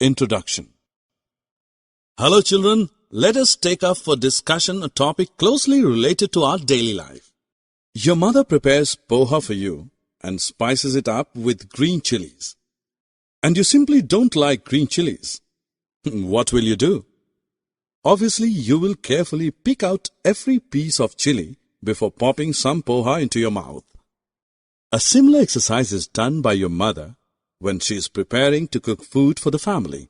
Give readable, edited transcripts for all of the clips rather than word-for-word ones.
Introduction. Hello children, let us take up for discussion a topic closely related to our daily life. Your mother prepares poha for you and spices it up with green chilies. And you simply don't like green chilies. What will you do? Obviously, you will carefully pick out every piece of chili before popping some poha into your mouth. A similar exercise is done by your mother when she is preparing to cook food for the family.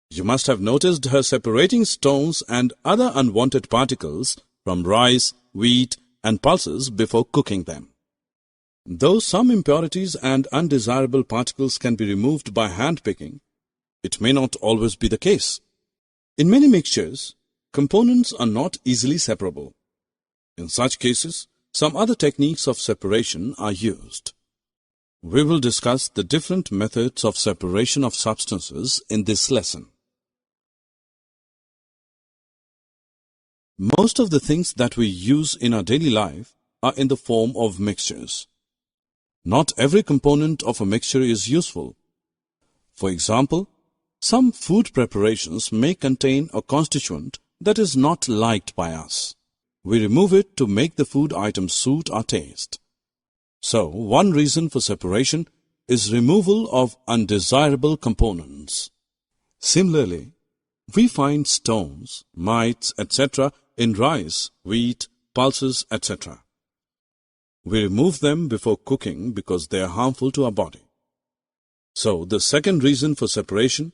You must have noticed her separating stones and other unwanted particles from rice, wheat, and pulses before cooking them. Though some impurities and undesirable particles can be removed by hand picking, it may not always be the case. In many mixtures, components are not easily separable. In such cases, some other techniques of separation are used. We will discuss the different methods of separation of substances in this lesson. Most of the things that we use in our daily life are in the form of mixtures. Not every component of a mixture is useful. For example, some food preparations may contain a constituent that is not liked by us. We remove it to make the food item suit our taste. So, one reason for separation is removal of undesirable components. Similarly, we find stones, mites, etc. in rice, wheat, pulses, etc. We remove them before cooking because they are harmful to our body. So, the second reason for separation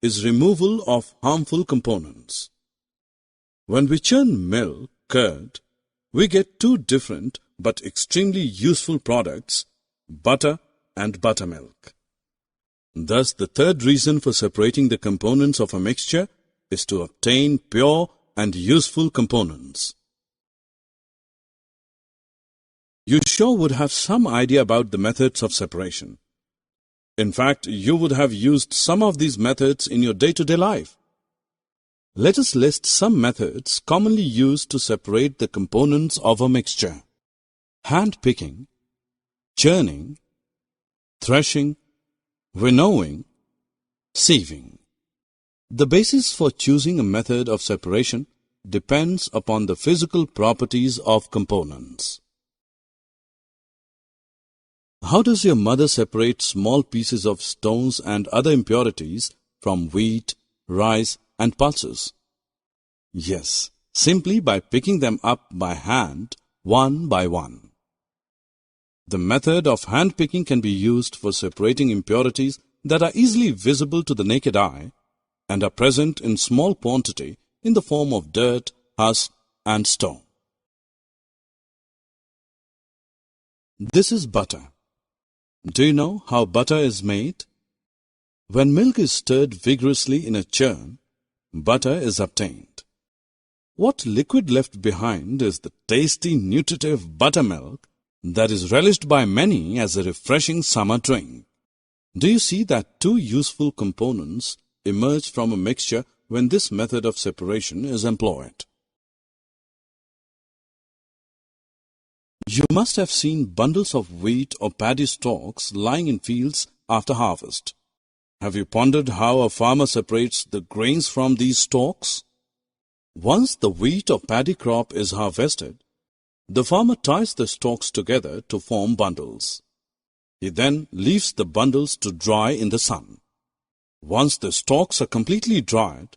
is removal of harmful components. When we churn milk, curd, we get two different but extremely useful products, butter and buttermilk. Thus, the third reason for separating the components of a mixture is to obtain pure and useful components. You sure would have some idea about the methods of separation. In fact, you would have used some of these methods in your day-to-day life. Let us list some methods commonly used to separate the components of a mixture. Hand picking, churning, threshing, winnowing, sieving. The basis for choosing a method of separation depends upon the physical properties of components. How does your mother separate small pieces of stones and other impurities from wheat, rice, and pulses? Yes, simply by picking them up by hand, one by one. The method of hand picking can be used for separating impurities that are easily visible to the naked eye and are present in small quantity in the form of dirt, husk, and stone. This is butter. Do you know how butter is made? When milk is stirred vigorously in a churn, butter is obtained. What liquid left behind is the tasty, nutritive buttermilk that is relished by many as a refreshing summer drink. Do you see that two useful components emerge from a mixture when this method of separation is employed? You must have seen bundles of wheat or paddy stalks lying in fields after harvest. Have you pondered how a farmer separates the grains from these stalks? Once the wheat or paddy crop is harvested, the farmer ties the stalks together to form bundles. He then leaves the bundles to dry in the sun. Once the stalks are completely dried,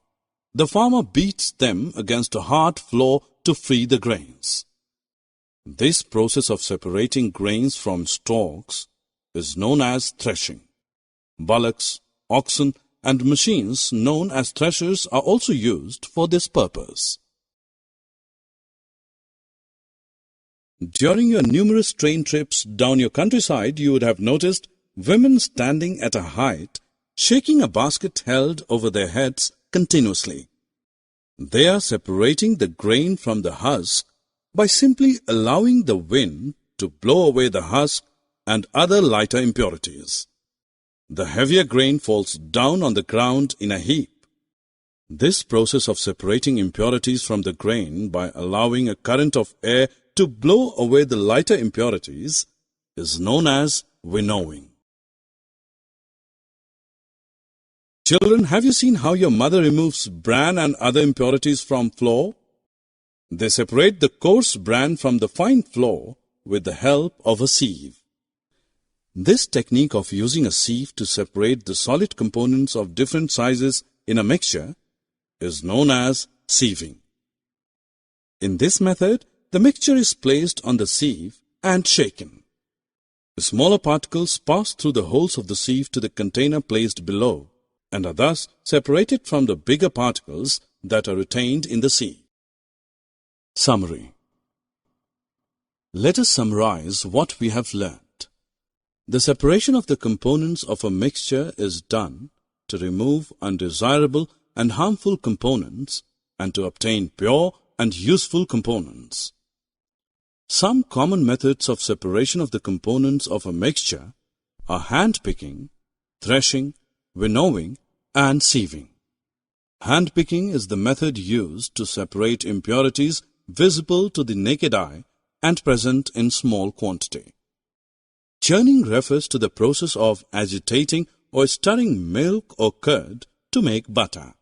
the farmer beats them against a hard floor to free the grains. This process of separating grains from stalks is known as threshing. Bullocks, oxen, and machines known as threshers are also used for this purpose. During your numerous train trips down your countryside, you would have noticed women standing at a height, shaking a basket held over their heads continuously. They are separating the grain from the husk by simply allowing the wind to blow away the husk and other lighter impurities. The heavier grain falls down on the ground in a heap. This process of separating impurities from the grain by allowing a current of air to blow away the lighter impurities is known as winnowing. Children, have you seen how your mother removes bran and other impurities from flour? They separate the coarse bran from the fine flour with the help of a sieve. This technique of using a sieve to separate the solid components of different sizes in a mixture is known as sieving. In this method, the mixture is placed on the sieve and shaken. The smaller particles pass through the holes of the sieve to the container placed below and are thus separated from the bigger particles that are retained in the sieve. Summary. Let us summarize what we have learned. The separation of the components of a mixture is done to remove undesirable and harmful components and to obtain pure and useful components. Some common methods of separation of the components of a mixture are hand-picking, threshing, winnowing, and sieving. Hand-picking is the method used to separate impurities visible to the naked eye and present in small quantity. Churning refers to the process of agitating or stirring milk or curd to make butter.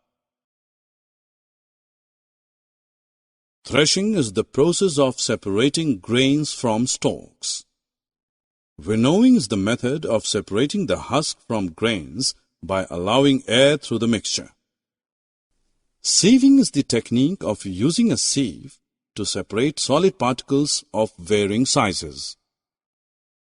Threshing is the process of separating grains from stalks. Winnowing is the method of separating the husk from grains by allowing air through the mixture. Sieving is the technique of using a sieve to separate solid particles of varying sizes.